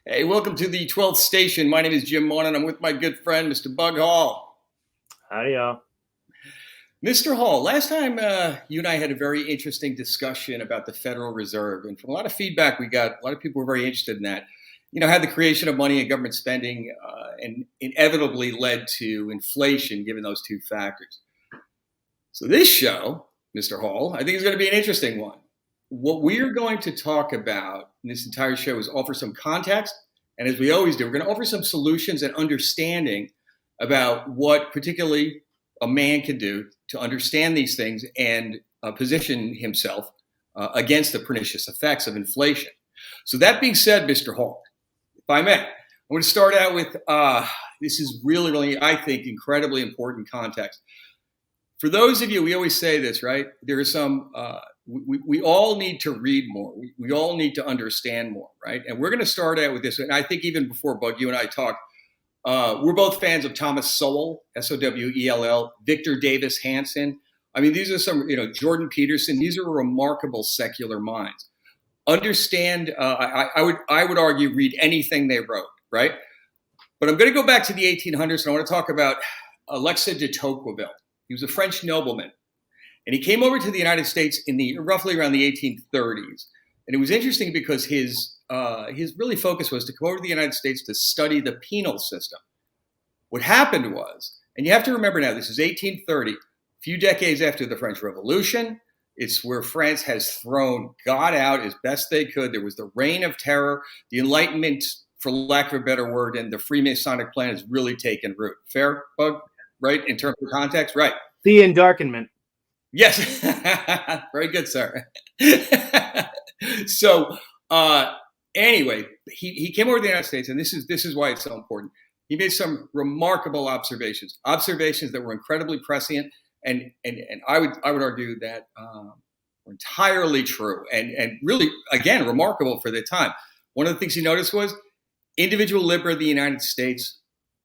Hey, welcome to the 12th station. My name is Jim Maughan, and I'm with my good friend, Mr. Bug Hall. Howdy, y'all. Mr. Hall, last time you and I had a very interesting discussion about the Federal Reserve, and from a lot of feedback we got, a lot of people were very interested in that. You know, how the creation of money and government spending and inevitably led to inflation, given those two factors. So this show, Mr. Hall, I think is going to be an interesting one. What we're going to talk about in this entire show is offer some context. And as we always do, we're going to offer some solutions and understanding about what particularly a man can do to understand these things and position himself against the pernicious effects of inflation. So that being said, Mr. Hall, if I may, I'm going to start out with this is really, I think, incredibly important context. For those of you, we always say this, right? There is some, we all need to read more. We all need to understand more, right? And we're going to start out with this. And I think even before, Bug, you and I talked, we're both fans of Thomas Sowell, Sowell, Victor Davis Hanson. I mean, these are some, Jordan Peterson. These are remarkable secular minds. Understand, I would argue, read anything they wrote, right? But I'm going to go back to the 1800s, and I want to talk about Alexis de Tocqueville. He was a French nobleman, and he came over to the United States in roughly around the 1830s. And it was interesting because his really focus was to come over to the United States to study the penal system. What happened was, and you have to remember now, this is 1830, a few decades after the French Revolution. It's where France has thrown God out as best they could. There was the reign of terror, the Enlightenment, for lack of a better word, and the Freemasonic plan has really taken root. Fair, Bug? Right? In terms of context? Right. The endarkenment. Yes. Very good, sir. So anyway, he came over to the United States, and this is why it's so important. He made some remarkable observations that were incredibly prescient, and I would argue that were entirely true and really, again, remarkable for the time. One of the things he noticed was individual liberty of the United States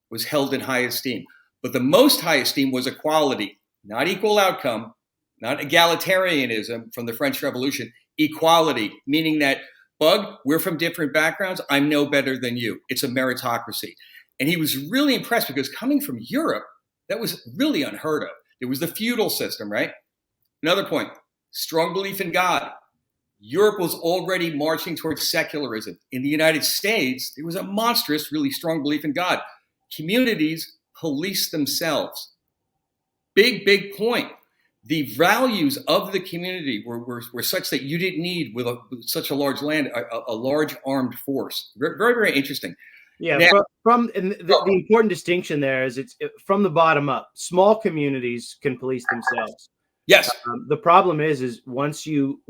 was held in high esteem. But the most high esteem was equality, not equal outcome, not egalitarianism from the French Revolution, equality, meaning that, Bug, we're from different backgrounds. I'm no better than you. It's a meritocracy. And he was really impressed because coming from Europe, that was really unheard of. It was the feudal system, right? Another point, strong belief in God. Europe was already marching towards secularism. In the United States, there was a monstrous, really strong belief in God. Communities police themselves. Big point. The values of the community were such that you didn't need, with such a large land, a large armed force. Very interesting. Yeah, now, the important distinction there is it's from the bottom up. Small communities can police themselves. Yes. The problem is once you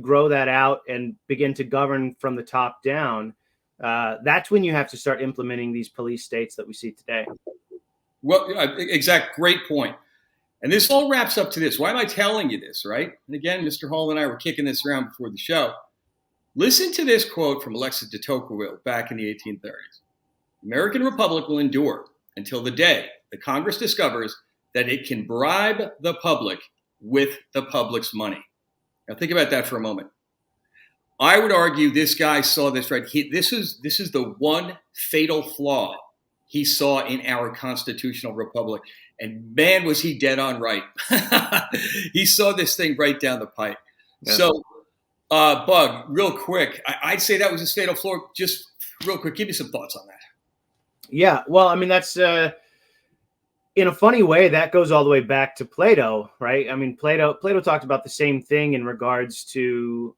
grow that out and begin to govern from the top down, that's when you have to start implementing these police states that we see today. Well, great point. And this all wraps up to this. Why am I telling you this, right? And again, Mr. Hall and I were kicking this around before the show. Listen to this quote from Alexis de Tocqueville back in the 1830s. American Republic will endure until the day the Congress discovers that it can bribe the public with the public's money. Now think about that for a moment. I would argue this guy saw this right. This is the one fatal flaw he saw in our constitutional republic. And man, was he dead on right. He saw this thing right down the pipe. Yeah. So, Bug, real quick, I'd say that was his fatal flaw. Just real quick, give me some thoughts on that. Yeah, well, I mean, that's in a funny way, that goes all the way back to Plato, right? I mean, Plato talked about the same thing in regards to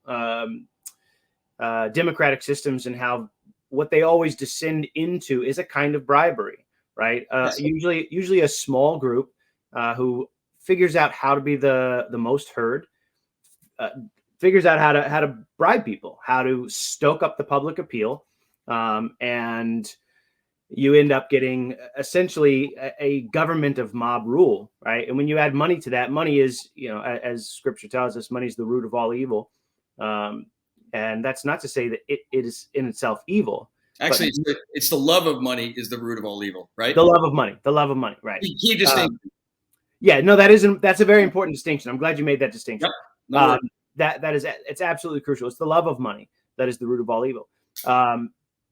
democratic systems and how what they always descend into is a kind of bribery, right? Yes. Usually a small group who figures out how to be the most heard, figures out how to bribe people, how to stoke up the public appeal, and you end up getting essentially a government of mob rule, right? And when you add money to that, money is, as Scripture tells us, money is the root of all evil. And that's not to say that it is in itself evil. Actually, it's the love of money is the root of all evil, right? The love of money, right? Key distinction. Yeah, no, that's a very important distinction. I'm glad you made that distinction. Yep. It's absolutely crucial. It's the love of money that is the root of all evil.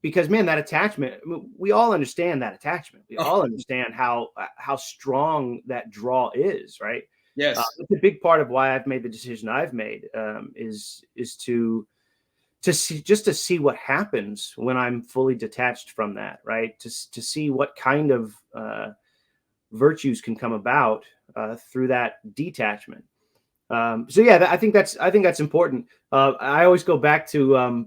because man, that attachment, we all understand that attachment. We Oh, all understand how strong that draw is, right? yes. It's a big part of why I've made the decision I've made, is to see, just to see what happens when I'm fully detached from that, right? To see what kind of virtues can come about through that detachment. So yeah, I think that's important. I always go back to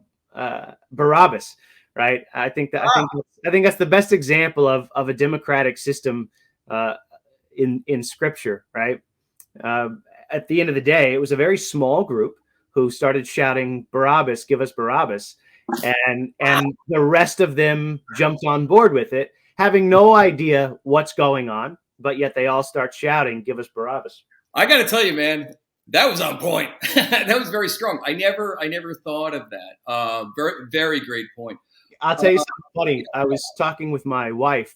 Barabbas, right? I think that's the best example of a democratic system uh, in Scripture, right? Uh, at the end of the day, it was a very small group who started shouting, "Barabbas, give us Barabbas," and the rest of them jumped on board with it, having no idea what's going on, but yet they all start shouting, "Give us Barabbas." I got to tell you, man, that was on point. That was very strong. I never thought of that. Very, very great point. I'll tell you something funny. I was talking with my wife.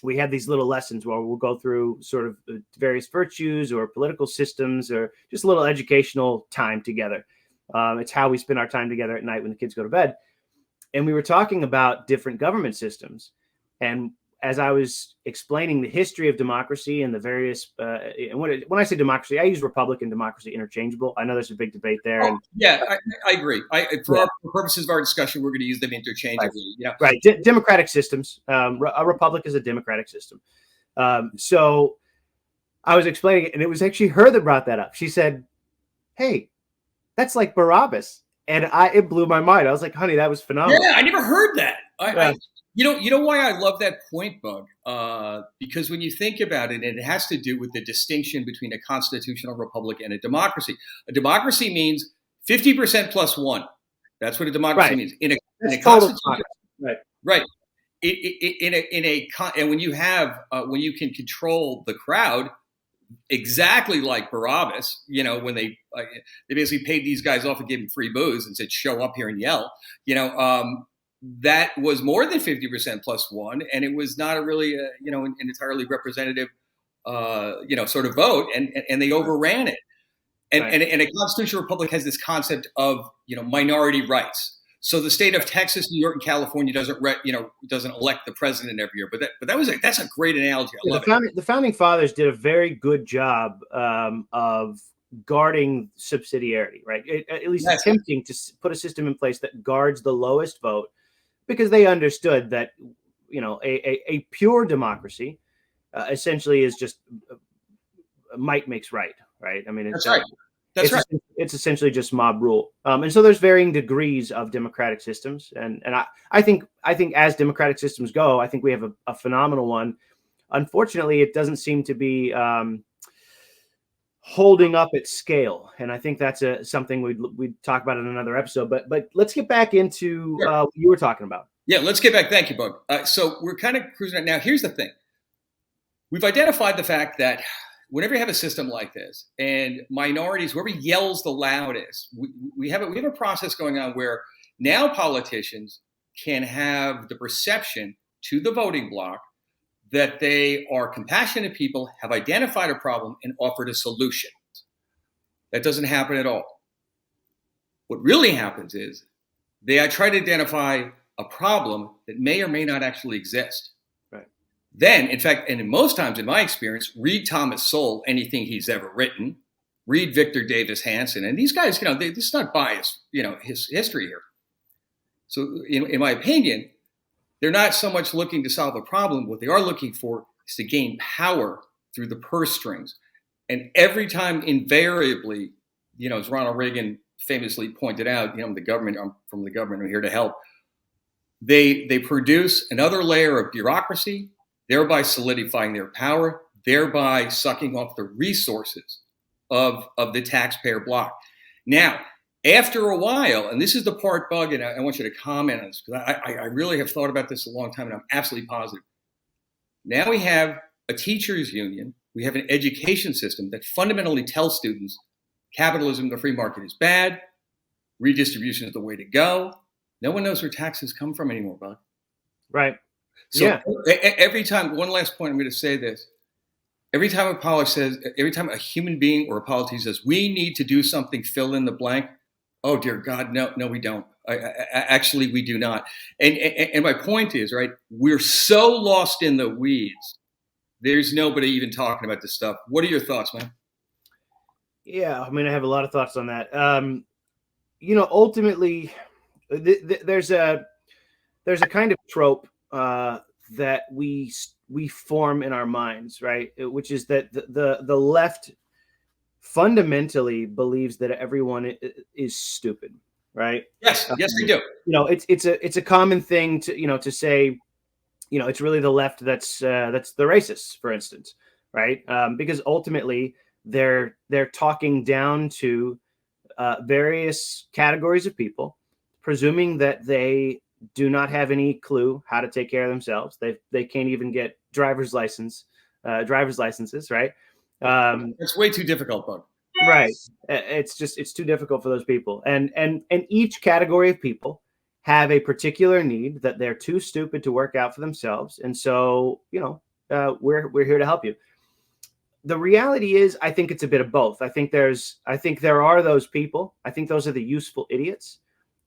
We had these little lessons where we'll go through sort of various virtues or political systems or just a little educational time together. It's how we spend our time together at night when the kids go to bed. And we were talking about different government systems. And as I was explaining the history of democracy and the various, and when I say democracy, I use republican democracy interchangeable. I know there's a big debate there. Oh, And yeah, I agree. For yeah, our purposes of our discussion, we're going to use them right, interchangeably. right. Democratic systems. A republic is a democratic system. So I was explaining it, and it was actually her that brought that up. She said, "Hey, that's like Barabbas," and it blew my mind. I was like, "Honey, that was phenomenal." Yeah, I never heard that. Yeah, You know why I love that point, Bug? Because when you think about it, it has to do with the distinction between a constitutional republic and a democracy. A democracy means 50% plus one. That's what a democracy right. means. In That's a total constitution, democracy. Right. right? And when you have when you can control the crowd, exactly like Barabbas, when they basically paid these guys off and gave them free booze and said, "Show up here and yell," that was more than 50% plus one, and it was not a really an entirely representative sort of vote, and they overran it. And, Right. and a constitutional republic has this concept of minority rights. So the state of Texas, New York, and California doesn't elect the president every year. But that's a great analogy. I Yeah, love it. the founding fathers did a very good job of guarding subsidiarity, right? At least Yes, attempting to put a system in place that guards the lowest vote, because they understood that a pure democracy essentially is just might makes right, right? I mean, that's right. That's it's right. it's essentially just mob rule, and so there's varying degrees of democratic systems, and I think as democratic systems go, I think we have a phenomenal one. Unfortunately, it doesn't seem to be holding up its scale, and I think that's something we'd talk about in another episode. But let's get back into Sure. what you were talking about. Yeah, let's get back. Thank you, Bug. So we're kind of cruising right now. Here's the thing: we've identified the fact that whenever you have a system like this, and minorities, whoever yells the loudest, we have a process going on where now politicians can have the perception to the voting bloc that they are compassionate people, have identified a problem, and offered a solution. That doesn't happen at all. What really happens is they try to identify a problem that may or may not actually exist. Right. Then, in fact, and in most times in my experience, read Thomas Sowell, anything he's ever written, read Victor Davis Hanson, and these guys, this is not biased, his history here. So, in my opinion, they're not so much looking to solve a problem. What they are looking for is to gain power through the purse strings. And every time, invariably, as Ronald Reagan famously pointed out, the government, I'm from the government, I'm here to help. They produce another layer of bureaucracy, thereby solidifying their power, thereby sucking off the resources of the taxpayer bloc. Now, after a while, and this is the part, Bug, and I want you to comment on this, because I really have thought about this a long time, and I'm absolutely positive. Now we have a teachers union, we have an education system that fundamentally tells students capitalism, the free market is bad, redistribution is the way to go. No one knows where taxes come from anymore, Bug. Right. So Yeah. every time, one last point, I'm going to say this. Every time a human being or a politician says, we need to do something, fill in the blank. Oh, dear God, no, we don't. Actually, we do not. And my point is, right, we're so lost in the weeds. There's nobody even talking about this stuff. What are your thoughts, man? Yeah, I mean, I have a lot of thoughts on that. Ultimately, there's a kind of trope that we form in our minds, right? Which is that the left fundamentally believes that everyone is stupid, right? Yes, yes, they do. It's a common thing to say, it's really the left that's the racists, for instance, right? Because ultimately they're talking down to various categories of people, presuming that they do not have any clue how to take care of themselves. They can't even get driver's licenses, right? It's way too difficult, bud. Right. It's too difficult for those people, and each category of people have a particular need that they're too stupid to work out for themselves, and so we're here to help you. The reality is, I think it's a bit of both. I think there are those people. I think those are the useful idiots.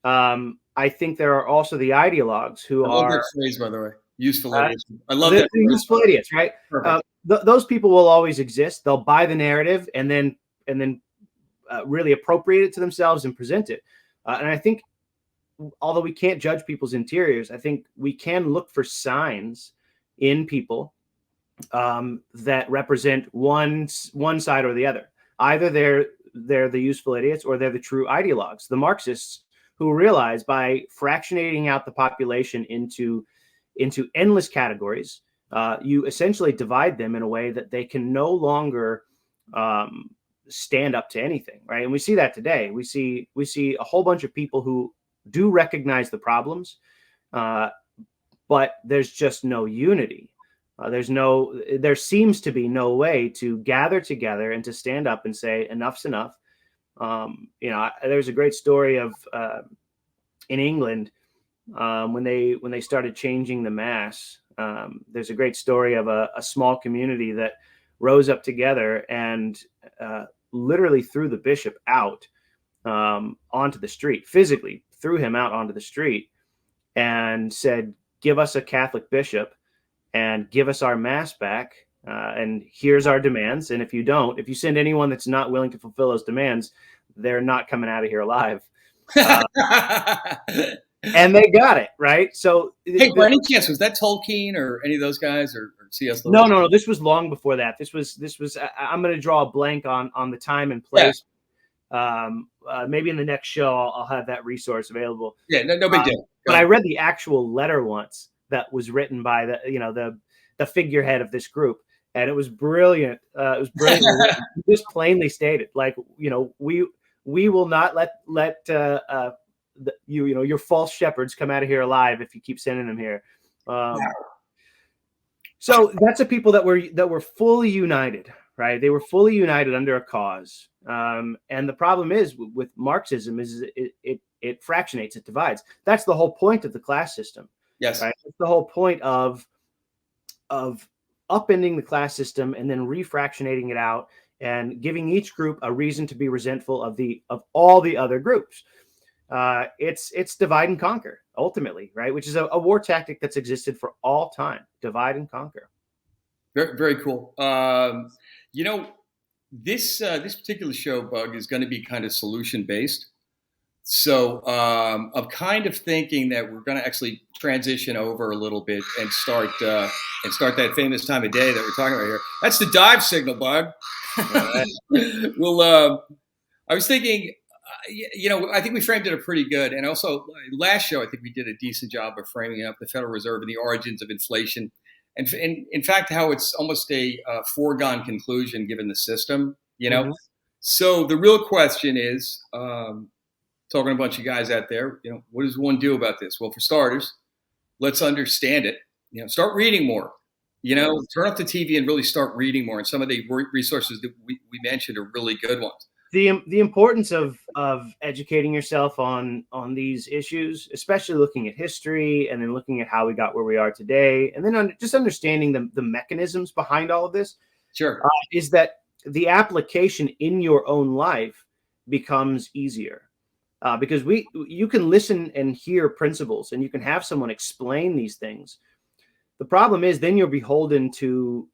I think there are also the ideologues who I love are that phrase, by the way. Useful idiots. I love that. the useful idiots, right? Perfect. Those people will always exist. They'll buy the narrative and then really appropriate it to themselves and present it. And I think, although we can't judge people's interiors, I think we can look for signs in people that represent one side or the other. Either they're the useful idiots or they're the true ideologues, the Marxists, who realize by fractionating out the population into endless categories, you essentially divide them in a way that they can no longer stand up to anything, right? And we see that today. We see a whole bunch of people who do recognize the problems, but there's just no unity. There seems to be no way to gather together and to stand up and say enough's enough. There's a great story of in England when they started changing the mass. There's a great story of a small community that rose up together and literally threw the bishop out onto the street, physically threw him out onto the street, and said, "Give us a Catholic bishop and give us our mass back. And here's our demands. And if you send anyone that's not willing to fulfill those demands, they're not coming out of here alive." And they got it, right? So, hey, by any chance, was that Tolkien or any of those guys or C.S. Lewis? No. This was long before that. This was. I'm going to draw a blank on the time and place. Yeah. Maybe in the next show, I'll have that resource available. Yeah, no big deal. But I read the actual letter once that was written by the figurehead of this group, and it was brilliant. It was brilliant. Just plainly stated, like, we will not let your false shepherds come out of here alive if you keep sending them here. So that's a people that were fully united, right? They were fully united under a cause. And the problem is with Marxism is it fractionates, it divides. That's the whole point of the class system. Yes. Right? It's the whole point of upending the class system and then refractionating it out and giving each group a reason to be resentful of all the other groups. It's divide and conquer ultimately, right? Which is a war tactic that's existed for all time. Divide and conquer. Very, very cool. This particular show, Bug, is going to be kind of solution based. So I'm kind of thinking that we're going to actually transition over a little bit and start that famous time of day that we're talking about here. That's the dive signal, Bug. Right. I was thinking, I think we framed it up pretty good. And also last show, I think we did a decent job of framing up the Federal Reserve and the origins of inflation. And in fact, how it's almost a foregone conclusion given the system, Mm-hmm. So the real question is, talking to a bunch of guys out there, what does one do about this? Well, for starters, let's understand it. Start reading more. Turn off the TV and really start reading more. And some of the resources that we mentioned are really good ones. The importance of educating yourself on these issues, especially looking at history and then looking at how we got where we are today, and then just understanding the mechanisms behind all of this, sure, is that the application in your own life becomes easier. because you can listen and hear principles, and you can have someone explain these things. The problem is then you're beholden to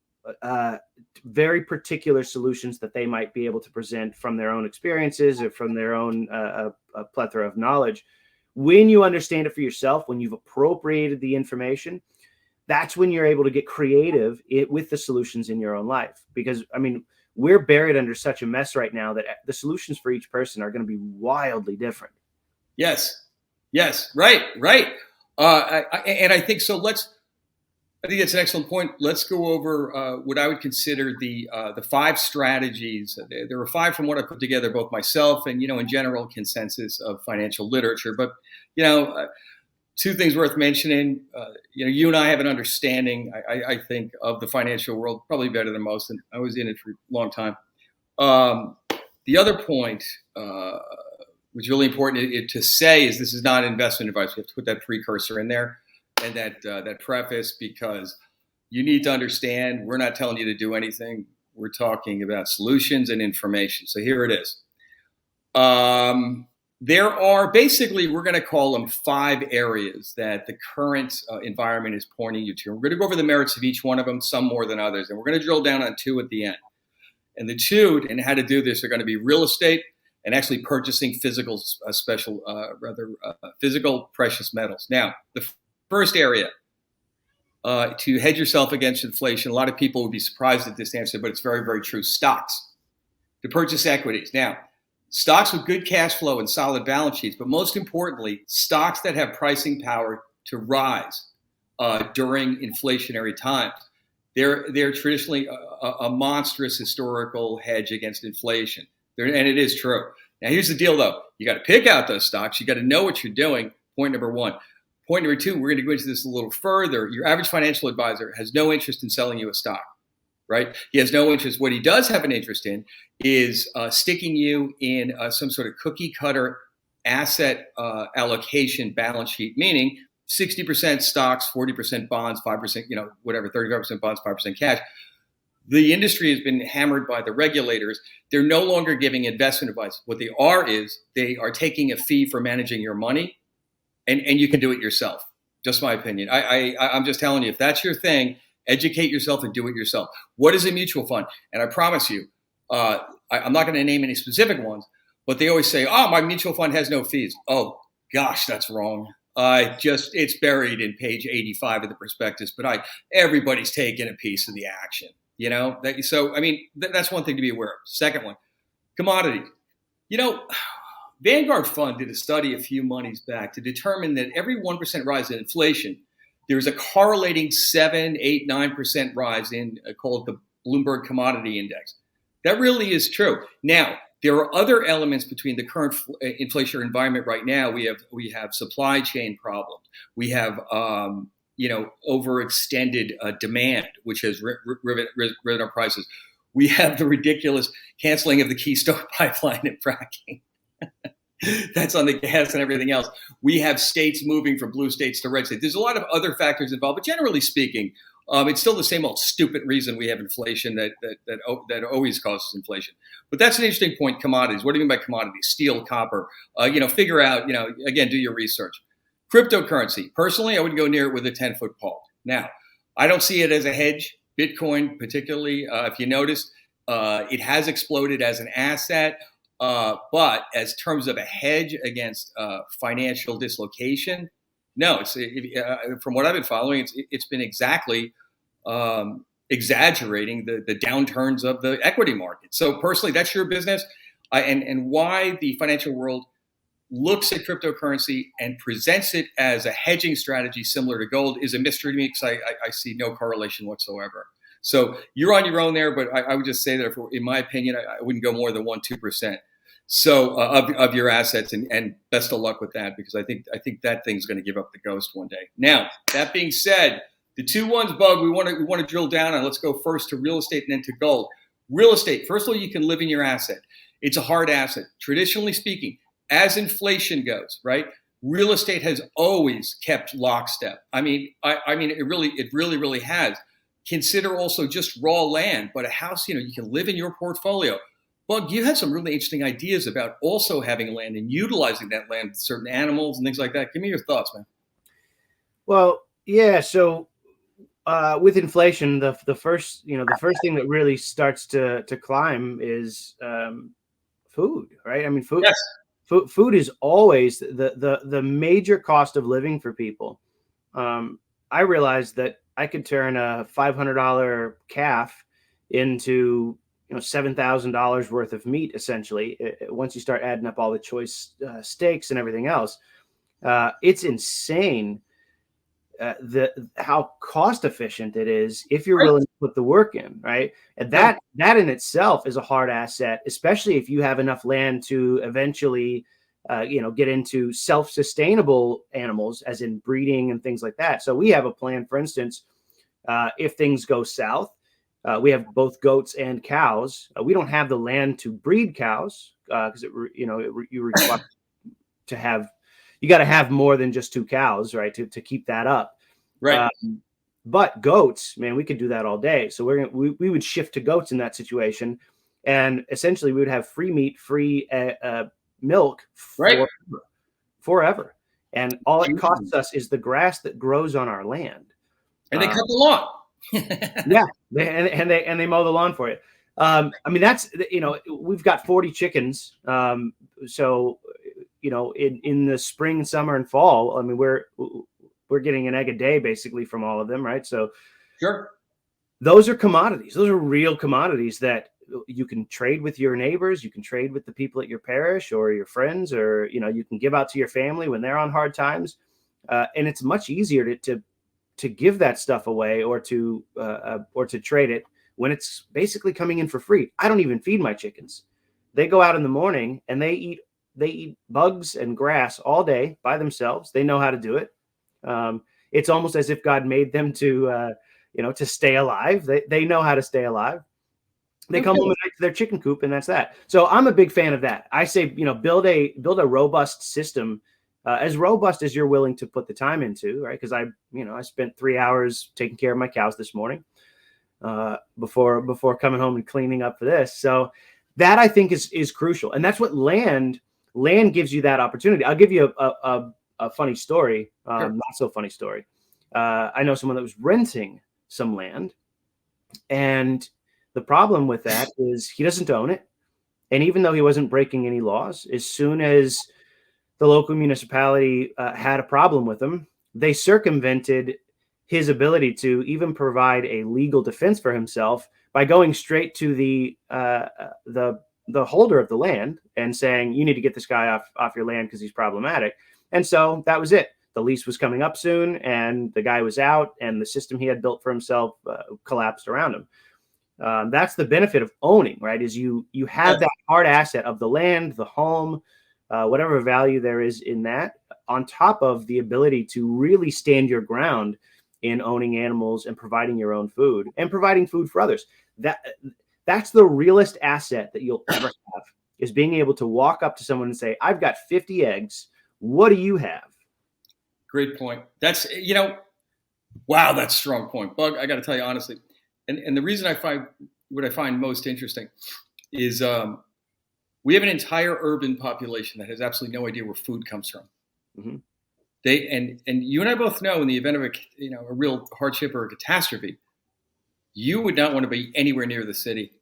very particular solutions that they might be able to present from their own experiences or from their own a plethora of knowledge. When you understand it for yourself, when you've appropriated the information, that's when you're able to get creative with the solutions in your own life. Because, I mean, we're buried under such a mess right now that the solutions for each person are going to be wildly different. Yes. Right. And I think so. I think that's an excellent point. Let's go over what I would consider the 5 strategies. There were 5 from what I put together, both myself and, in general consensus of financial literature. But, 2 things worth mentioning. You and I have an understanding, I think, of the financial world probably better than most, and I was in it for a long time. The other point, which is really important to say, is this is not investment advice. We have to put that precursor in there and that preface, because you need to understand we're not telling you to do anything. We're talking about solutions and information. So here it is. There are basically, we're going to call them 5 areas that the current environment is pointing you to. We're going to go over the merits of each one of them, some more than others, and we're going to drill down on 2 at the end. And the 2, and how to do this, are going to be real estate and actually purchasing physical precious metals. Now, the first area, to hedge yourself against inflation, a lot of people would be surprised at this answer, but it's very, very true. Stocks. To purchase equities. Now, stocks with good cash flow and solid balance sheets, but most importantly, stocks that have pricing power to rise during inflationary times. They're traditionally a monstrous historical hedge against inflation. And it is true. Now, here's the deal, though. You got to pick out those stocks. You got to know what you're doing. Point number 1. Point number 2, we're going to go into this a little further. Your average financial advisor has no interest in selling you a stock, right? He has no interest. What he does have an interest in is sticking you in some sort of cookie cutter asset allocation balance sheet, meaning 60% stocks, 40% bonds, 5%, whatever, 35% bonds, 5% cash. The industry has been hammered by the regulators. They're no longer giving investment advice. What they are taking a fee for managing your money, and you can do it yourself. Just my opinion. I'm just telling you, if that's your thing, educate yourself and do it yourself. What is a mutual fund? And I promise you, I'm not going to name any specific ones, but they always say, "Oh, my mutual fund has no fees." Oh gosh, that's wrong. It's buried in page 85 of the prospectus, but everybody's taking a piece of the action. So I mean, that's one thing to be aware of. Second one, commodities. Vanguard Fund did a study a few monies back to determine that every 1% rise in inflation, there's a correlating 7, 8, 9% rise in called the Bloomberg Commodity Index. That really is true. Now, there are other elements between the current inflationary environment right now. We have supply chain problems. We have overextended demand, which has driven up prices. We have the ridiculous canceling of the Keystone Pipeline and fracking. That's on the gas and everything else. We have states moving from blue states to red states. There's a lot of other factors involved, but generally speaking, it's still the same old stupid reason we have inflation that always causes inflation. But that's an interesting point. Commodities. What do you mean by commodities? Steel, copper. Figure out. Again, do your research. Cryptocurrency. Personally, I wouldn't go near it with a 10-foot pole. Now, I don't see it as a hedge. Bitcoin, particularly, if you noticed, it has exploded as an asset. But as terms of a hedge against financial dislocation, no. From what I've been following, it's been exactly exaggerating the downturns of the equity market. So personally, that's your business, and why the financial world looks at cryptocurrency and presents it as a hedging strategy similar to gold is a mystery to me, because I see no correlation whatsoever. So you're on your own there, but I would just say that in my opinion, I wouldn't go more than 1-2%. So of your assets, and best of luck with that, because I think that thing's going to give up the ghost one day. Now, that being said, the 2 ones, Bug, we want to drill down on. Let's go first to real estate and then to gold. Real estate, first of all, you can live in your asset. It's a hard asset. Traditionally speaking, as inflation goes, right? Real estate has always kept lockstep. I mean, it really has. Consider also just raw land, but a house, you can live in your portfolio. Bug, you had some really interesting ideas about also having land and utilizing that land with certain animals and things like that. Give me your thoughts, man. Well, yeah. So with inflation, the first the first thing that really starts to climb is food, right? I mean, Yes. food is always the major cost of living for people. Um, I realized that I could turn a $500 calf into $7,000 worth of meat essentially once you start adding up all the choice steaks and everything else. It's insane the how cost efficient it is if you're Right. willing to put the work in, right? And Yeah. that in itself is a hard asset, especially if you have enough land to eventually, get into self-sustainable animals, as in breeding and things like that. So we have a plan, for instance, if things go south. We have both goats and cows. We don't have the land to breed cows because you require to have you got to have more than just two cows, right, to keep that up. Right. But goats, man, we could do that all day. So we would shift to goats in that situation, and essentially we would have free meat, free milk Right. forever, and all it costs us is the grass that grows on our land. And they Uh, cut the lawn. yeah, and they mow the lawn for you. I mean, that's we've got 40 chickens. So in the spring, summer, and fall, I mean, we're getting an egg a day basically from all of them, right? So Sure. those are commodities. Those are real commodities that you can trade with your neighbors. You can trade with the people at your parish or your friends, or you can give out to your family when they're on hard times. And it's much easier to give that stuff away or to trade it when it's basically coming in for free. I don't even feed my chickens. They go out in the morning and they eat bugs and grass all day by themselves. They know how to do it. It's almost as if God made them to stay alive. They know how to stay alive. They come home at night to their chicken coop, and that's that. So I'm a big fan of that. I say, build a robust system, as robust as you're willing to put the time into, right? Because I spent 3 hours taking care of my cows this morning before coming home and cleaning up for this. So that I think is crucial, and that's what land gives you that opportunity. I'll give you a funny story, Sure. not so funny story. I know someone that was renting some land, and the problem with that is he doesn't own it. And even though he wasn't breaking any laws, as soon as the local municipality had a problem with him, they circumvented his ability to even provide a legal defense for himself by going straight to the holder of the land and saying, "You need to get this guy off your land because he's problematic." And so that was it. The lease was coming up soon, and the guy was out, and the system he had built for himself collapsed around him. That's the benefit of owning, right? Is you have that hard asset of the land, the home, whatever value there is in that, on top of the ability to really stand your ground in owning animals and providing your own food and providing food for others. That's the realest asset that you'll ever have, is being able to walk up to someone and say, "I've got 50 eggs. What do you have?" Great point. That's, wow, that's a strong point. Bug, I got to tell you honestly. And the reason what I find most interesting is we have an entire urban population that has absolutely no idea where food comes from. Mm-hmm. And you and I both know, in the event of a real hardship or a catastrophe, you would not want to be anywhere near the city.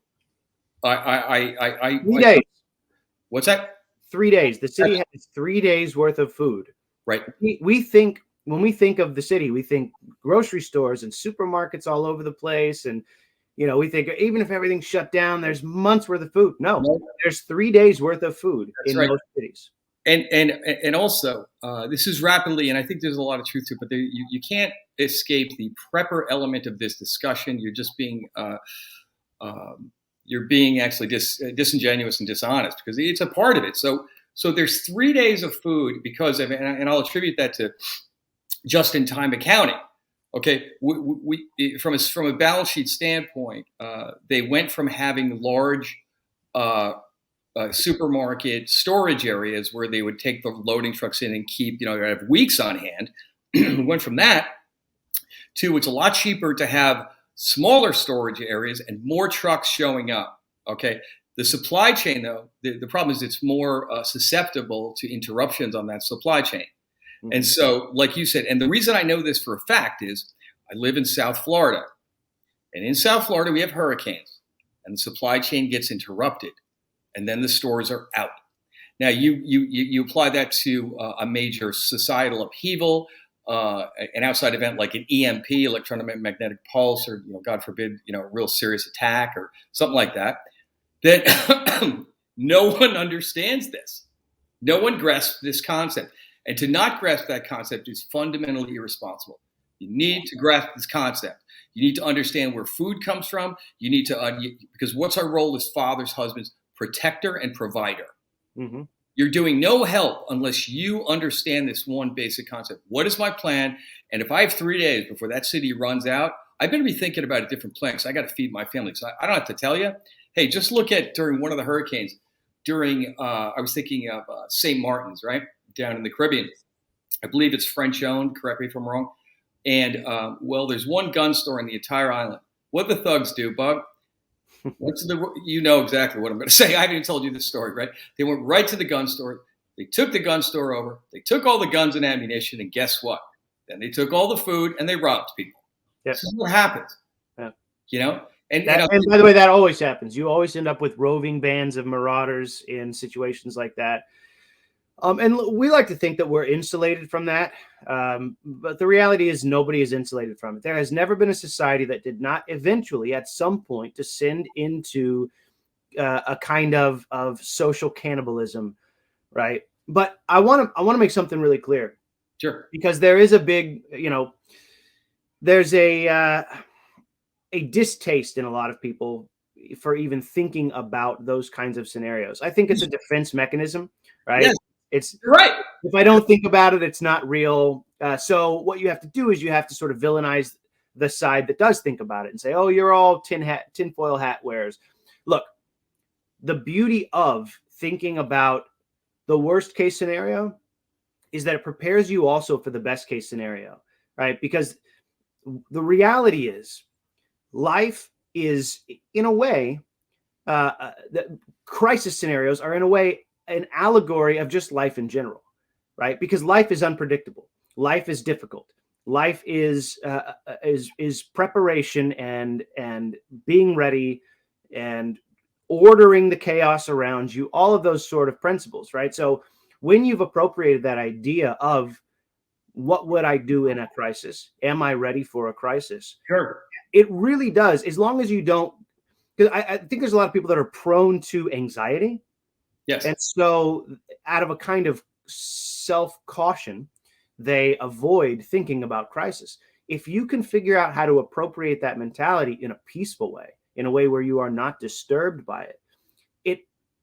3 days. What's that? 3 days. The city has 3 days worth of food. Right. We think, when we think of the city, we think grocery stores and supermarkets all over the place. And, we think even if everything's shut down, there's months worth of food. No, there's 3 days worth of food in most cities. And also, this is rapidly, and I think there's a lot of truth to it, but you can't escape the prepper element of this discussion. You're just being actually disingenuous and dishonest, because it's a part of it. So there's 3 days of food because of, and I'll attribute that to just-in-time accounting. Okay, we from a balance sheet standpoint, they went from having large supermarket storage areas where they would take the loading trucks in and keep, have weeks on hand. Went from that to, it's a lot cheaper to have smaller storage areas and more trucks showing up. Okay, The supply chain, though, the problem is it's more susceptible to interruptions on that supply chain. And Mhm. so, like you said, and the reason I know this for a fact is I live in South Florida. And in South Florida, we have hurricanes, and the supply chain gets interrupted, and then the stores are out. Now, you apply that to a major societal upheaval, an outside event like an EMP, electromagnetic pulse, or God forbid, a real serious attack or something like that. That no one understands this. No one grasps this concept, and to not grasp that concept is fundamentally irresponsible. You need to grasp this concept. You need to understand where food comes from. You need to because what's our role as fathers, husbands? Protector and provider. Mm-hmm. You're doing no help unless you understand this one basic concept. What is my plan? And if I have 3 days before that city runs out, I better be thinking about a different plan because I got to feed my family. So I don't have to tell you. Hey, just look at during one of the hurricanes. I was thinking of St. Martin's, right down in the Caribbean. I believe it's French owned. Correct me if I'm wrong. And there's one gun store in the entire island. What the thugs do, Bug? You know exactly what I'm going to say. I haven't even told you this story, right? They went right to the gun store. They took the gun store over. They took all the guns and ammunition, and guess what? Then they took all the food and they robbed people. Yep. This is what happens. Yeah. And by the way, that always happens. You always end up with roving bands of marauders in situations like that. And we like to think that we're insulated from that. But the reality is nobody is insulated from it. There has never been a society that did not eventually, at some point, descend into a kind of social cannibalism, right? But I want to make something really clear. Sure. Because there is a big, there's a distaste in a lot of people for even thinking about those kinds of scenarios. I think it's a defense mechanism, right? Yes. It's right. If I don't think about it, it's not real. So what you have to do is you have to sort of villainize the side that does think about it and say, oh, you're all tinfoil hat wearers. Look, the beauty of thinking about the worst case scenario is that it prepares you also for the best case scenario, right? Because the reality is life is, in a way, the crisis scenarios are in a way an allegory of just life in general, right? Because life is unpredictable. Life is difficult. Life is preparation and being ready and ordering the chaos around you, all of those sort of principles, right? So when you've appropriated that idea of what would I do in a crisis? Am I ready for a crisis? Sure. It really does, as long as you don't, because I think there's a lot of people that are prone to anxiety. Yes. And so out of a kind of self-caution, they avoid thinking about crisis. If you can figure out how to appropriate that mentality in a peaceful way, in a way where you are not disturbed by it,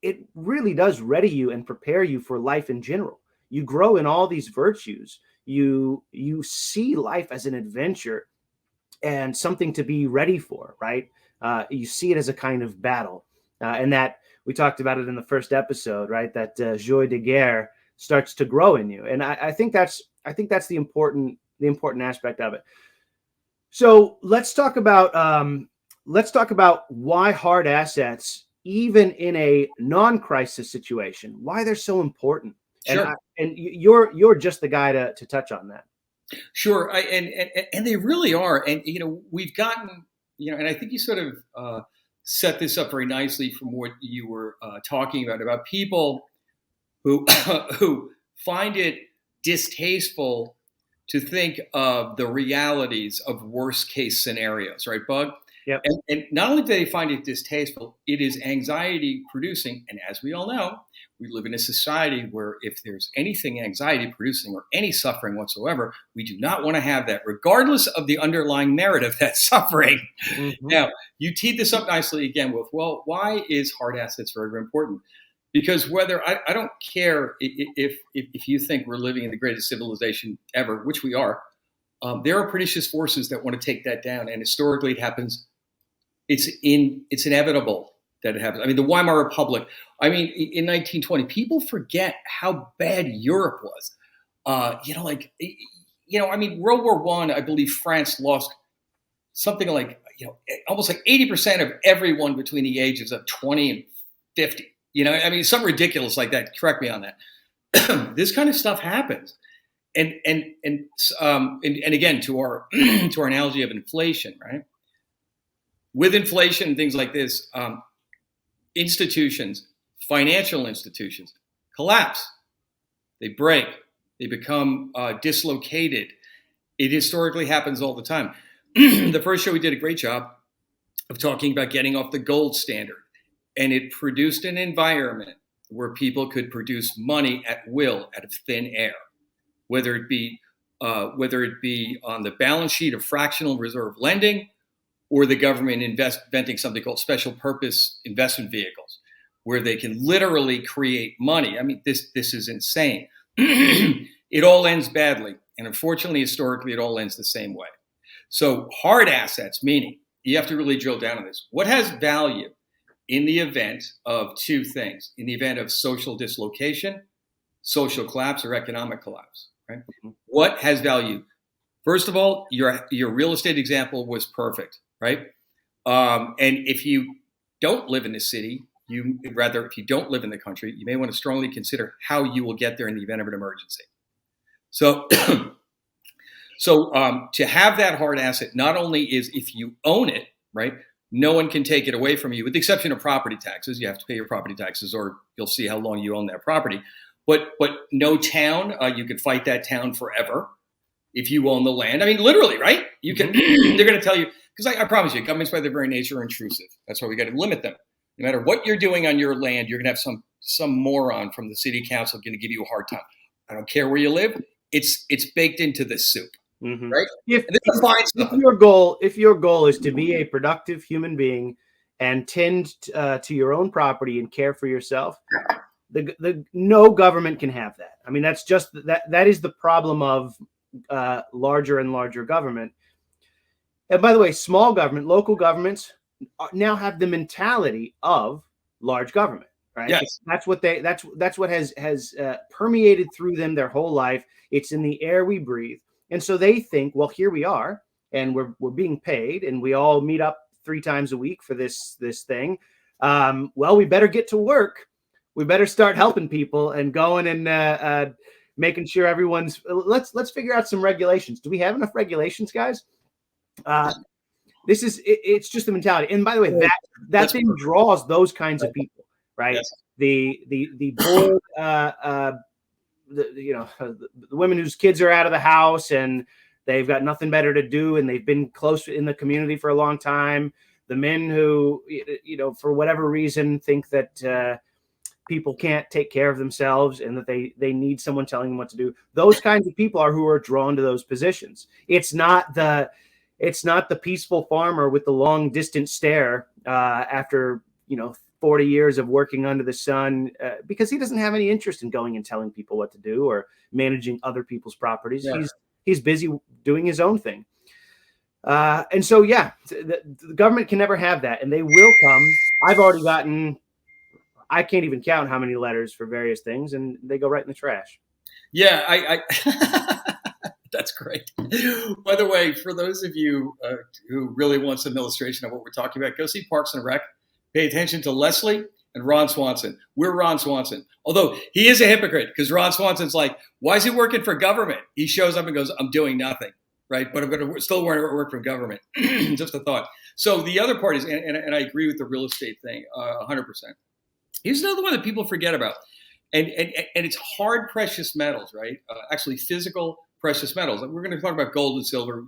it really does ready you and prepare you for life in general. You grow in all these virtues. You see life as an adventure and something to be ready for, right? You see it as a kind of battle. And that we talked about it in the first episode, right? That joie de guerre starts to grow in you. And I think that's the important aspect of it. So let's talk about why hard assets, even in a non-crisis situation, why they're so important. Sure. And you're just the guy to touch on that. Sure. And they really are. And, we've gotten, and I think you sort of set this up very nicely from what you were talking about people who who find it distasteful to think of the realities of worst case scenarios, right, Bug? Yep. And not only do they find it distasteful, it is anxiety producing. And as we all know, we live in a society where if there's anything anxiety producing or any suffering whatsoever, we do not want to have that, regardless of the underlying merit of that suffering. Mm-hmm. Now, you teed this up nicely again with, well, why is hard assets very, very important? Because I don't care if you think we're living in the greatest civilization ever, which we are, there are pernicious forces that want to take that down. And historically it happens. It's inevitable that it happens. I mean, the Weimar Republic, in 1920, people forget how bad Europe was. World War I believe France lost something like, almost like 80% of everyone between the ages of 20 and 50. I mean, something ridiculous like that. Correct me on that. This kind of stuff happens. And again, to our to our analogy of inflation, right? With inflation and things like this, institutions, financial institutions, collapse. They break. They become dislocated. It historically happens all the time. The first show, we did a great job of talking about getting off the gold standard, and it produced an environment where people could produce money at will, out of thin air, whether it be on the balance sheet of fractional reserve lending, or the government inventing something called special purpose investment vehicles, where they can literally create money. I mean, this is insane. It all ends badly, and unfortunately, historically, it all ends the same way. So hard assets, meaning you have to really drill down on this. What has value in the event of two things? In the event of social dislocation, social collapse, or economic collapse, right? What has value? First of all, your real estate example was perfect, right? And if you don't live in the city, if you don't live in the country, you may want to strongly consider how you will get there in the event of an emergency. So, to have that hard asset, not only is if you own it, right, no one can take it away from you, with the exception of property taxes. You have to pay your property taxes, or you'll see how long you own that property. But no town, you could fight that town forever if you own the land. I mean, literally, right? You can. They're going to tell you, because I promise you, governments by their very nature are intrusive. That's why we got to limit them. No matter what you're doing on your land, you're going to have some moron from the city council going to give you a hard time. I don't care where you live. It's baked into the soup, right? If your goal is to be a productive human being and tend to your own property and care for yourself, no government can have that. I mean, that's just that is the problem of larger and larger government. And by the way, small government, local governments now have the mentality of large government, right? Yes. That's what has permeated through them their whole life. It's in the air we breathe. And so they think, well, here we are, and we're being paid, and we all meet up 3 times a week for this thing. Well, we better get to work. We better start helping people and going and making sure everyone's. Let's figure out some regulations. Do we have enough regulations, guys? It's just the mentality. And by the way, that thing draws those kinds of people, right? Yes. The bored, the women whose kids are out of the house and they've got nothing better to do, and they've been close in the community for a long time. The men who, for whatever reason, think that people can't take care of themselves and that they need someone telling them what to do. Those kinds of people who are drawn to those positions. It's not the peaceful farmer with the long distant stare after 40 years of working under the sun, because he doesn't have any interest in going and telling people what to do or managing other people's properties. Yeah. He's busy doing his own thing. And so, the government can never have that, and they will come. I've already gotten, I can't even count how many letters for various things, and they go right in the trash. Yeah, I that's great. By the way, for those of you who really want some illustration of what we're talking about, go see Parks and Rec. Pay attention to Leslie and Ron Swanson. We're Ron Swanson. Although he is a hypocrite, because Ron Swanson's like, why is he working for government? He shows up and goes, I'm doing nothing, right? But I'm going to still work for government. Just a thought. So the other part is, and I agree with the real estate thing 100%. Here's another one that people forget about. And it's hard precious metals, right? Actually, physical precious metals. We're going to talk about gold and silver.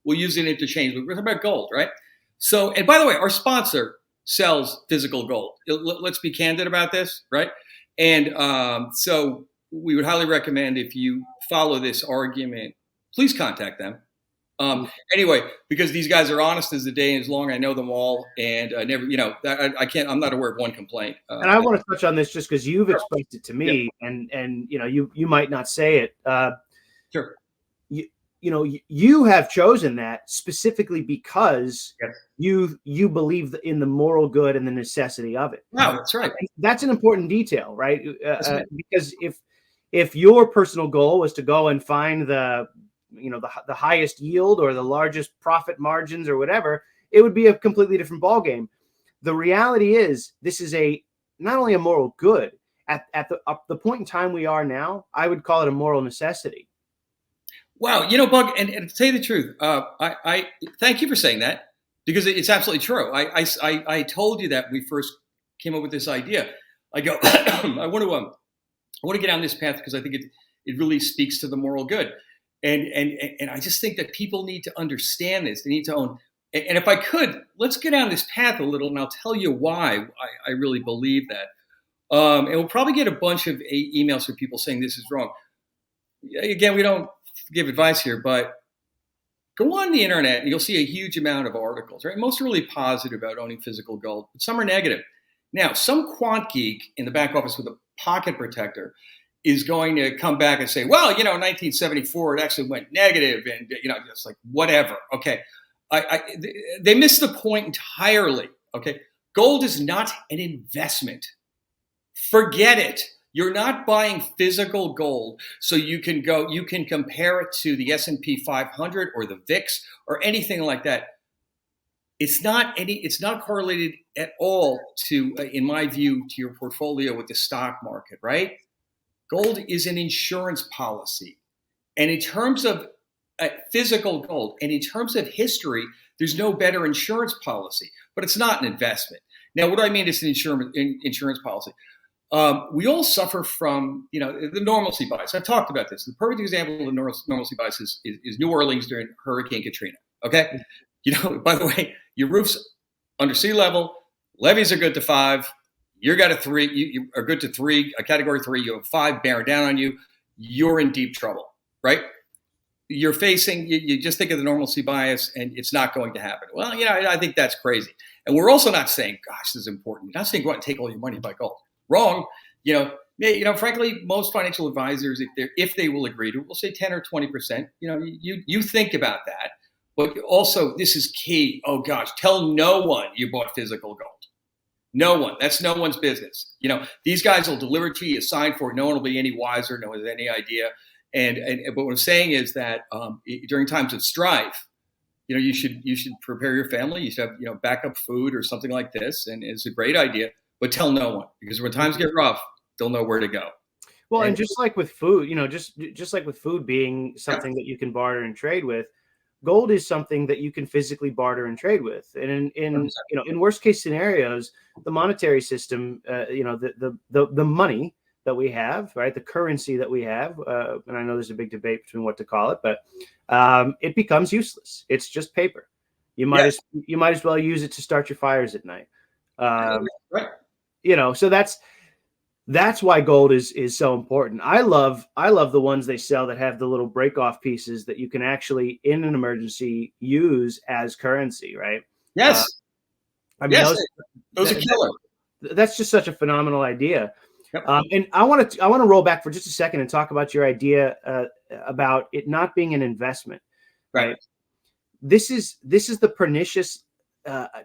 We'll use it interchangeably. We're talking about gold, right? So, and by the way, our sponsor sells physical gold. Let's be candid about this, right? And so we would highly recommend, if you follow this argument, please contact them. Anyway, because these guys are honest as the day is long. I know them all, and I'm not aware of one complaint. And I want to touch on this just because you've expressed it to me, and you might not say it. Sure. You have chosen that specifically because you believe in the moral good and the necessity of it. No, that's right. That's an important detail, right? Because if your personal goal was to go and find the highest yield or the largest profit margins or whatever, it would be a completely different ballgame. The reality is, this is a not only a moral good at the point in time we are now, I would call it a moral necessity. Wow, Bug, and to tell you the truth, I thank you for saying that, because it's absolutely true. I told you that when we first came up with this idea. I go, I want to get down this path because I think it really speaks to the moral good, and I just think that people need to understand this. They need to own. And if I could, let's get down this path a little, and I'll tell you why I really believe that. And we'll probably get a bunch of emails from people saying this is wrong. Again, we don't give advice here, but go on the internet and you'll see a huge amount of articles, right? Most are really positive about owning physical gold, but some are negative. Now, some quant geek in the back office with a pocket protector is going to come back and say, well, in 1974, it actually went negative, and, just like whatever. Okay. They missed the point entirely. Okay. Gold is not an investment. Forget it. You're not buying physical gold so you can compare it to the S&P 500 or the VIX or anything like that. It's not correlated at all to, in my view, to your portfolio with the stock market, right? Gold is an insurance policy. And in terms of physical gold, and in terms of history, there's no better insurance policy, but it's not an investment. Now, what do I mean it's an insurance policy? We all suffer from, the normalcy bias. I've talked about this. The perfect example of the normalcy bias is New Orleans during Hurricane Katrina. Okay, by the way, your roof's under sea level, levees are good to 5. You got a 3. You are good to 3, a category 3. You have 5 bearing down on you. You're in deep trouble, right? You're facing. You just think of the normalcy bias, and it's not going to happen. Well, I think that's crazy. And we're also not saying, gosh, this is important. You're not saying go out and take all your money and buy gold. Wrong. Frankly, most financial advisors, if they will agree to it, will say 10 or 20%. You think about that. But also, this is key. Oh, gosh, tell no one you bought physical gold. No one. That's no one's business. These guys will deliver to you, sign for it. No one will be any wiser. No one has any idea. But what I'm saying is that during times of strife, you should prepare your family. You should have backup food or something like this, and it's a great idea. But tell no one, because when times get rough, they'll know where to go. Well, and just like with food, just like with food being something that you can barter and trade with, gold is something that you can physically barter and trade with. And in worst case scenarios, the monetary system, the money that we have, right, the currency that we have, and I know there's a big debate between what to call it, but it becomes useless. It's just paper. You might as well use it to start your fires at night. Right. So that's why gold is so important. I love the ones they sell that have the little break off pieces that you can actually, in an emergency, use as currency, right? Yes. Those are killer. That's just such a phenomenal idea. Yep. And I want to roll back for just a second and talk about your idea about it not being an investment, right? This is the pernicious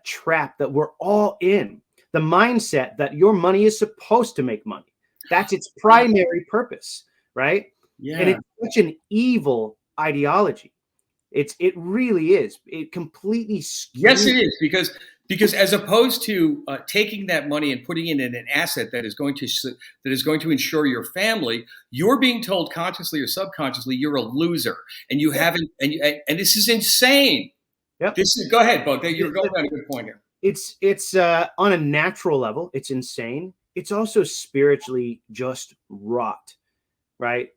trap that we're all in. The mindset that your money is supposed to make money. That's its primary purpose, right? Yeah. And it's such an evil ideology. It really is. It completely skews. Yes, it is, because as opposed to taking that money and putting it in an asset that is going to insure your family, you're being told consciously or subconsciously you're a loser, and you haven't. And this is insane. Yep. Go ahead, Bug. You're going on a good point here. It's on a natural level, it's insane. It's also spiritually just rot, right?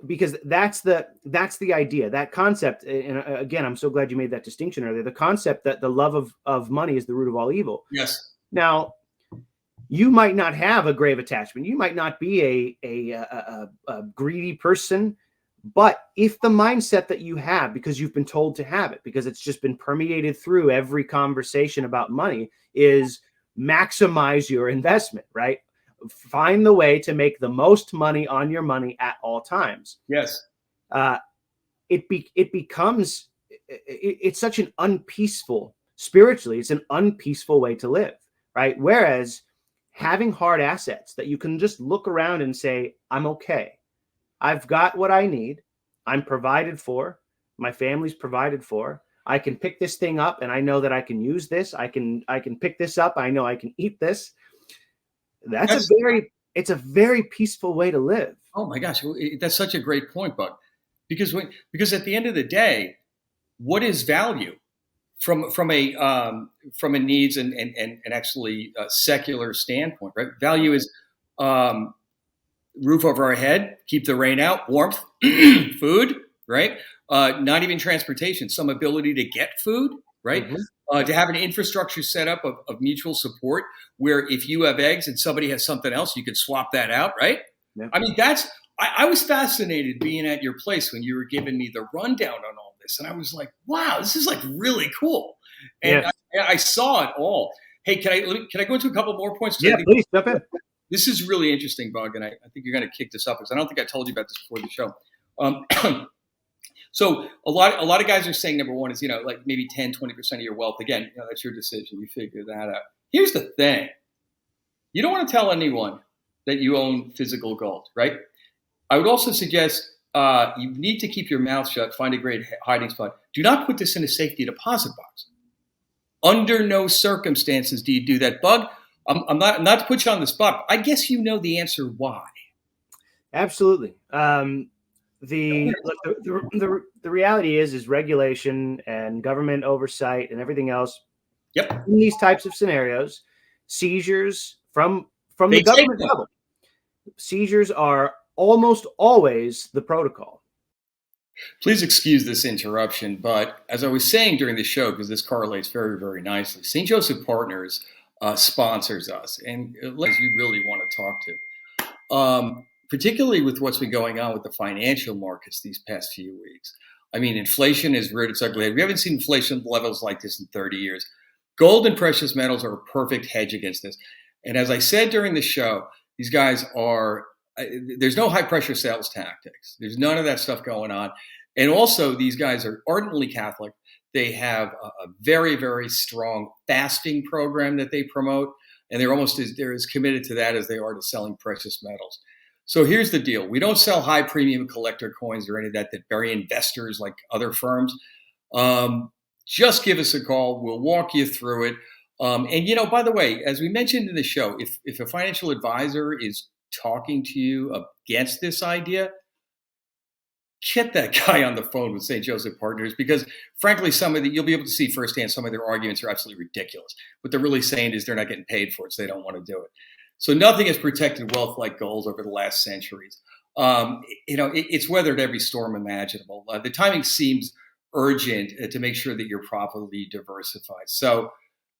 Because that's the idea, that concept. And again, I'm so glad you made that distinction earlier. The concept that the love of money is the root of all evil. Yes. Now, you might not have a grave attachment. You might not be a greedy person. But if the mindset that you have, because you've been told to have it, because it's just been permeated through every conversation about money, is maximize your investment, right? Find the way to make the most money on your money at all times. Yes. It's such an unpeaceful, spiritually, it's an unpeaceful way to live, right? Whereas having hard assets that you can just look around and say, I'm okay. I've got what I need. I'm provided for. My family's provided for. I can pick this thing up and I know that I can use this. I can pick this up. I know I can eat this. That's a That's it's a very peaceful way to live. oh my gosh, that's such a great point, Buck. Because at the end of the day, what is value from a needs and actually secular standpoint, right? Value is um, roof over our head, keep the rain out, warmth, food, right? Not even transportation, some ability to get food, right? Mhm. To have an infrastructure set up of mutual support where if you have eggs and somebody has something else, you can swap that out, right? Yeah. I mean, I was fascinated being at your place when you were giving me the rundown on all this. And I was like, wow, this is like really cool. And Yes. I saw it all. Hey, can I go into a couple more points? Because I Yeah, think please jump in. this is really interesting, Bug, and I think you're going to kick this up because I don't think I told you about this before the show. So a lot of guys are saying number one is like maybe 10-20% of your wealth. Again, that's your decision. You figure that out. Here's the thing: you don't want to tell anyone that you own physical gold, right? I would also suggest you need to keep your mouth shut. Find a great hiding spot. Do not put this in a safety deposit box. Under no circumstances do you do that, Bug. I'm not to put you on the spot. But I guess you know the answer why. Absolutely. The reality is regulation and government oversight and everything else Yep. in these types of scenarios, seizures from They the take government them. level, seizures are almost always the protocol. Please excuse this interruption, but as I was saying during the show, because this correlates very, very nicely, St. Joseph Partners sponsors us, and we really want to talk to, particularly with what's been going on with the financial markets these past few weeks. I mean, inflation has reared its ugly head. We haven't seen inflation levels like this in 30 years. Gold and precious metals are a perfect hedge against this. And as I said during the show, these guys are there's no high pressure sales tactics. There's none of that stuff going on. And also, these guys are ardently Catholic. They have a very, very strong fasting program that they promote, and they're as committed to that as they are to selling precious metals. So here's the deal: we don't sell high premium collector coins or any of that bury investors like other firms. Just give us a call. We'll walk you through it. And by the way, as we mentioned in the show, if a financial advisor is talking to you against this idea, get that guy on the phone with St. Joseph Partners because, frankly, you'll be able to see firsthand some of their arguments are absolutely ridiculous. What they're really saying is they're not getting paid for it, so they don't want to do it. So nothing has protected wealth like gold over the last centuries. It's weathered every storm imaginable. The timing seems urgent to make sure that you're properly diversified. So,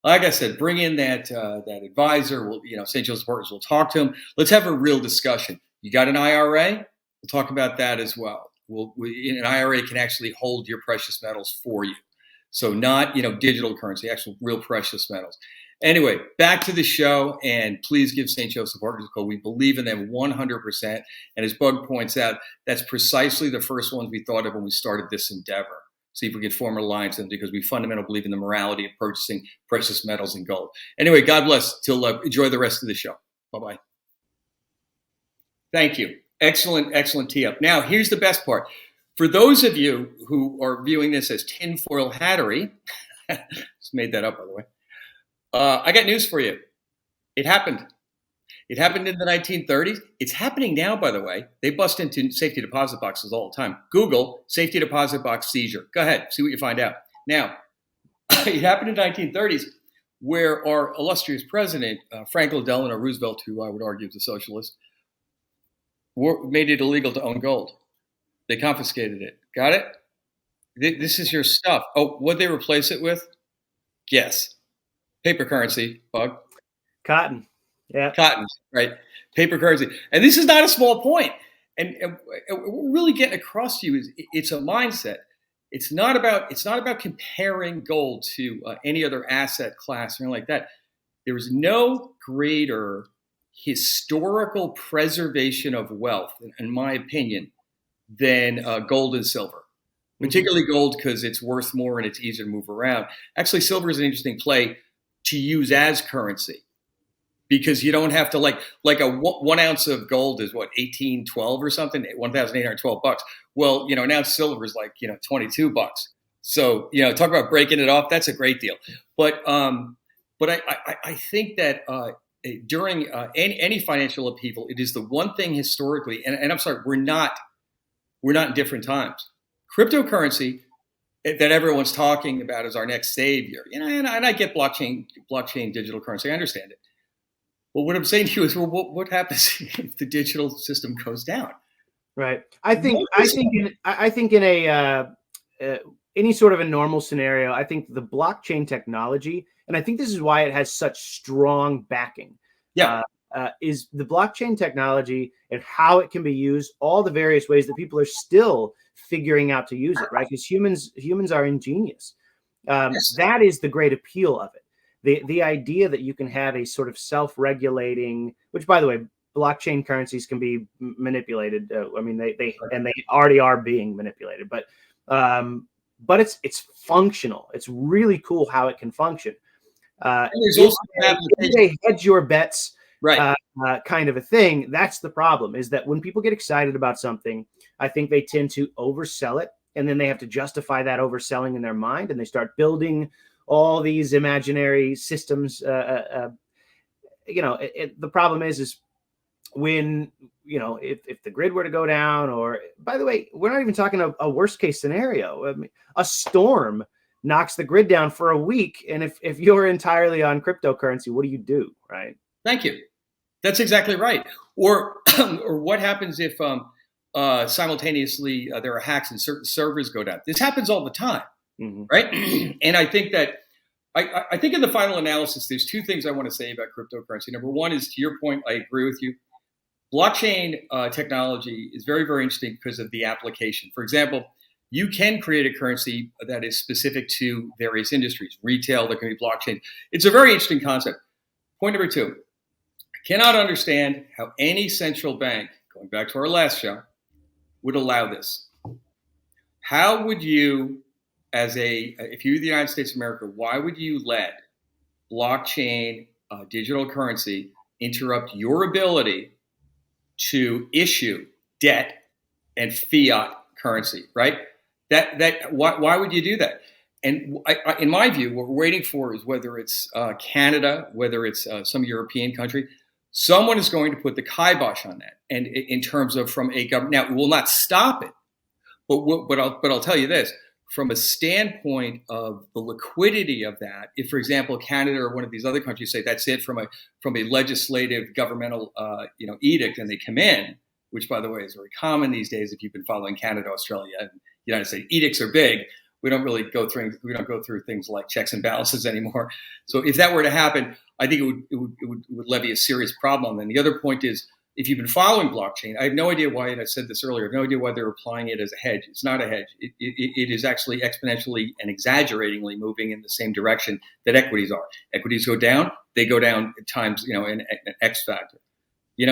like I said, bring in that advisor. St. Joseph Partners will talk to him. Let's have a real discussion. You got an IRA? We'll talk about that as well. An IRA can actually hold your precious metals for you. So not, digital currency, actual real precious metals. Anyway, back to the show, and please give St. Joseph Partners a call. We believe in them 100%. And as Bug points out, that's precisely the first ones we thought of when we started this endeavor. See if we could form alliance with them because we fundamentally believe in the morality of purchasing precious metals and gold. Anyway, God bless. Enjoy the rest of the show. Bye-bye. Thank you. Excellent tee up. Now, here's the best part. For those of you who are viewing this as tinfoil hattery, just made that up, by the way, I got news for you. It happened. It happened in the 1930s. It's happening now, by the way. They bust into safety deposit boxes all the time. Google safety deposit box seizure. Go ahead, see what you find out. Now, it happened in the 1930s where our illustrious president, Franklin Delano Roosevelt, who I would argue is a socialist, made it illegal to own gold. They confiscated it. Got it? This is your stuff. Oh, what'd they replace it with? Guess. Paper currency, Bug. Cotton. Yeah. Cotton, right? Paper currency. And this is not a small point. And what we're really getting across to you is it's a mindset. It's not about comparing gold to any other asset class or anything like that. There is no greater historical preservation of wealth, in my opinion, than gold and silver. Particularly gold because it's worth more and it's easier to move around. Actually, silver is an interesting play to use as currency because you don't have to like a 1 ounce of gold is what, 1812 or something, $1,812. Well, an ounce of silver is like $22. So talk about breaking it off. That's a great deal. But I think that during any financial upheaval, it is the one thing historically, and I'm sorry, we're not in different times. Cryptocurrency that everyone's talking about as our next savior, and I get blockchain digital currency. I understand it. Well, what I'm saying to you is, well, what happens if the digital system goes down? Right. I think in a any sort of a normal scenario, I think the blockchain technology, and I think this is why it has such strong backing. Yeah. Is the blockchain technology and how it can be used, all the various ways that people are still figuring out to use it, right? Because humans are ingenious. Yes. That is the great appeal of it. The idea that you can have a sort of self-regulating, which, by the way, blockchain currencies can be manipulated. I mean, they already are being manipulated, but it's functional. It's really cool how it can function. There's also they hedge your bets, right. Kind of a thing. That's the problem, is that when people get excited about something, I think they tend to oversell it, and then they have to justify that overselling in their mind, and they start building all these imaginary systems. The problem is when, if the grid were to go down, or, by the way, we're not even talking a worst case scenario. I mean, a storm knocks the grid down for a week, and if you're entirely on cryptocurrency, what do, right? Thank you. That's exactly right. Or what happens if simultaneously there are hacks and certain servers go down? This happens all the time, right? And I think that I think in the final analysis, there's two things I want to say about cryptocurrency. Number one is, to your point, I agree with you. Blockchain technology is very, very interesting because of the application. For example, you can create a currency that is specific to various industries. Retail, there can be blockchain. It's a very interesting concept. Point number two, I cannot understand how any central bank, going back to our last show, would allow this. How would you, if you're the United States of America, why would you let blockchain digital currency interrupt your ability to issue debt and fiat currency, right? Why would you do that? And in my view, what we're waiting for is, whether it's Canada, whether it's some European country, someone is going to put the kibosh on that. And in terms of, from a government, now, it will not stop it, but I'll tell you this: from a standpoint of the liquidity of that, if, for example, Canada or one of these other countries say that's it from a legislative governmental edict, and they come in, which, by the way, is very common these days if you've been following Canada, Australia, and the United States. Edicts are big. We don't go through things like checks and balances anymore. So if that were to happen, I think it would levy a serious problem. And the other point is, if you've been following blockchain, I have no idea why, and I said this earlier, I have no idea why they're applying it as a hedge. It's not a hedge. It is actually exponentially and exaggeratingly moving in the same direction that equities are. Equities go down, they go down at times, an X factor.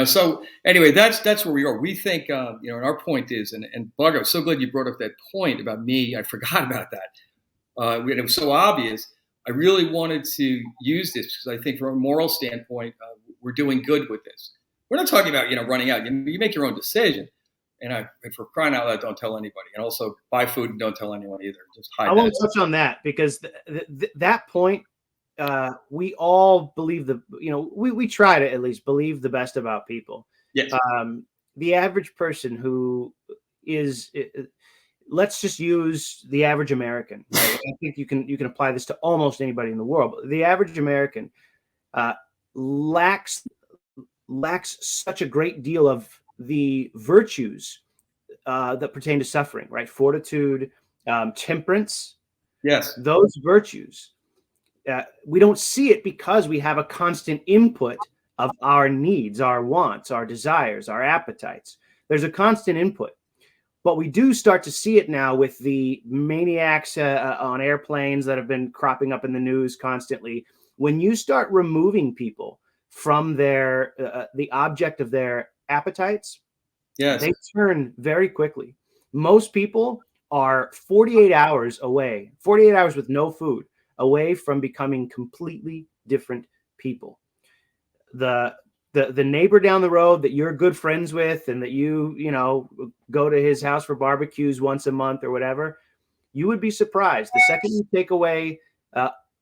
So anyway, that's where we are. We think, and our point is, and Bug, I'm so glad you brought up that point about me. I forgot about that. It was so obvious. I really wanted to use this because I think, from a moral standpoint, we're doing good with this. We're not talking about, running out. You make your own decision. And for crying out loud, don't tell anybody. And also, buy food and don't tell anyone either. Just hide. I won't touch on that, because that point, we all believe we try to at least believe the best about people. Yes. The average person who is, let's just use the average American. Right? I think you can apply this to almost anybody in the world. But the average American lacks such a great deal of the virtues that pertain to suffering, right? Fortitude, temperance. Yes. Those virtues. We don't see it because we have a constant input of our needs, our wants, our desires, our appetites. There's a constant input. But we do start to see it now with the maniacs on airplanes that have been cropping up in the news constantly. When you start removing people from their the object of their appetites, yes, they turn very quickly. Most people are 48 hours away, 48 hours with no food, away from becoming completely different people. The neighbor down the road that you're good friends with, and that you go to his house for barbecues once a month or whatever, you would be surprised the second you take away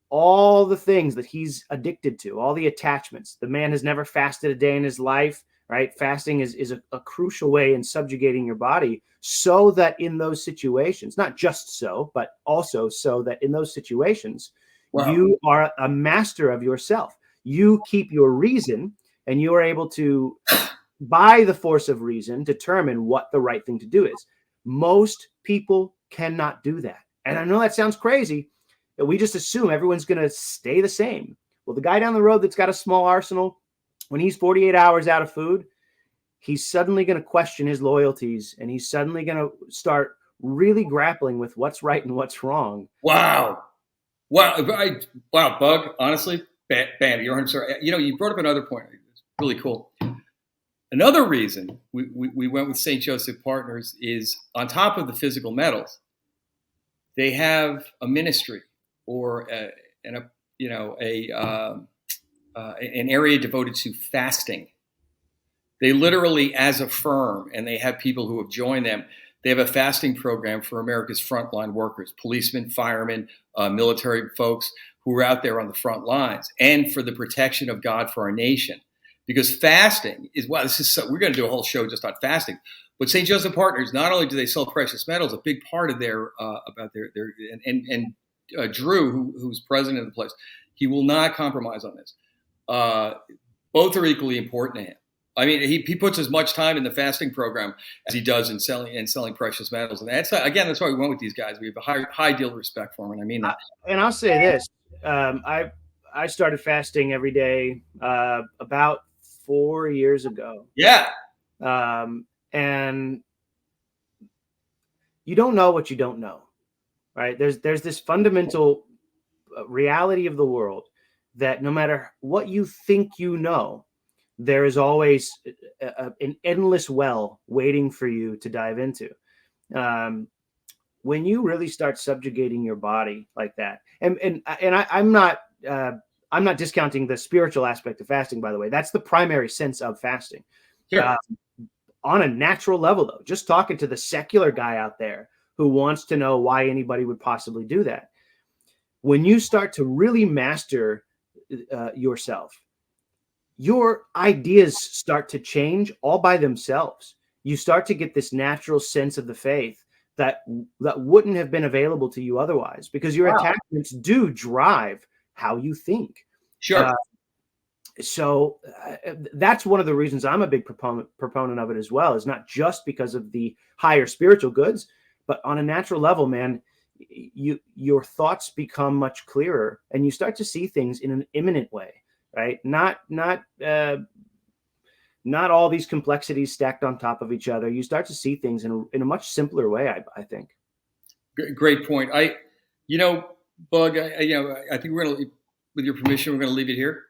all the things that he's addicted to, all the attachments. The man has never fasted a day in his life, right? Fasting is a crucial way in subjugating your body so that in those situations, not just so, but also so that in those situations, Wow. you are a master of yourself. You keep your reason, and you are able to, by the force of reason, determine what the right thing to do is. Most people cannot do that. And I know that sounds crazy, that we just assume everyone's going to stay the same. Well, the guy down the road that's got a small arsenal, when he's 48 hours out of food, he's suddenly going to question his loyalties, and he's suddenly going to start really grappling with what's right and what's wrong. Wow. Wow. Wow, Bug, honestly, bam, you're 100%. You brought up another point. It's really cool. Another reason we went with St. Joseph Partners is, on top of the physical medals, they have a ministry or an area devoted to fasting. They literally, as a firm, and they have people who have joined them, they have a fasting program for America's frontline workers, policemen, firemen, military folks who are out there on the front lines, and for the protection of God for our nation. Because fasting is, we're going to do a whole show just on fasting. But St. Joseph Partners, not only do they sell precious metals, a big part of their Drew, who's president of the place, he will not compromise on this. Both are equally important to him. I mean, he puts as much time in the fasting program as he does in selling precious metals, and that's why we went with these guys. We have a high deal of respect for them, and I mean that. And I'll say this: I started fasting every day about 4 years ago. Yeah. And you don't know what you don't know, right? There's this fundamental reality of the world that no matter what you think you know, there is always an endless well waiting for you to dive into. When you really start subjugating your body like that, and I'm not discounting the spiritual aspect of fasting, by the way. That's the primary sense of fasting. Sure. On a natural level, though, just talking to the secular guy out there who wants to know why anybody would possibly do that. When you start to really master yourself, your ideas start to change all by themselves. You start to get this natural sense of the faith that wouldn't have been available to you otherwise, because your attachments do drive how you think. Sure. So that's one of the reasons I'm a big proponent of it as well, is not just because of the higher spiritual goods, but on a natural level, man, your thoughts become much clearer, and you start to see things in an imminent way, right? Not all these complexities stacked on top of each other. You start to see things in a much simpler way, I think. Great point. Bug, I think we're going to, with your permission, we're going to leave it here.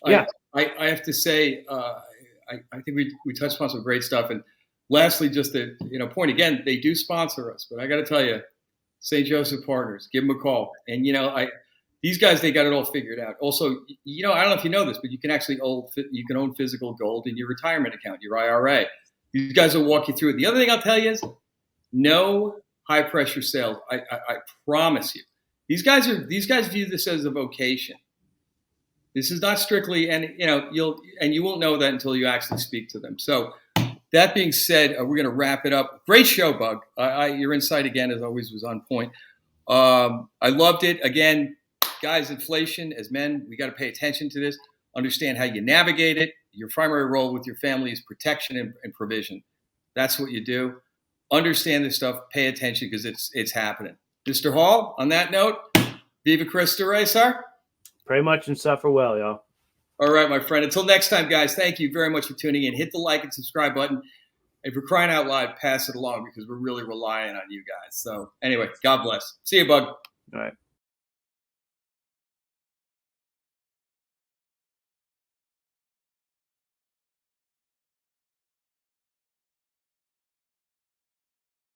Yeah. I have to say, I think we touched upon some great stuff. And lastly, just the point again, they do sponsor us, but I got to tell you, St. Joseph Partners, give them a call. And these guys, they got it all figured out. Also, I don't know if you know this, but you can actually own physical gold in your retirement account, your IRA. These guys will walk you through it. The other thing I'll tell you is, no high pressure sales. I promise you. These guys view this as a vocation. This is not strictly, and you won't know that until you actually speak to them. So, that being said, we're going to wrap it up. Great show, Bug. Your insight again, as always, was on point. I loved it. Again, guys, inflation, as men, we got to pay attention to this. Understand how you navigate it. Your primary role with your family is protection and provision. That's what you do. Understand this stuff. Pay attention, because it's happening. Mr. Hall, on that note, Viva Cristo Rey, sir. Pray much and suffer well, y'all. All right, my friend. Until next time, guys, thank you very much for tuning in. Hit the like and subscribe button. If you're crying out loud, pass it along, because we're really relying on you guys. So anyway, God bless. See you, Bug. All right.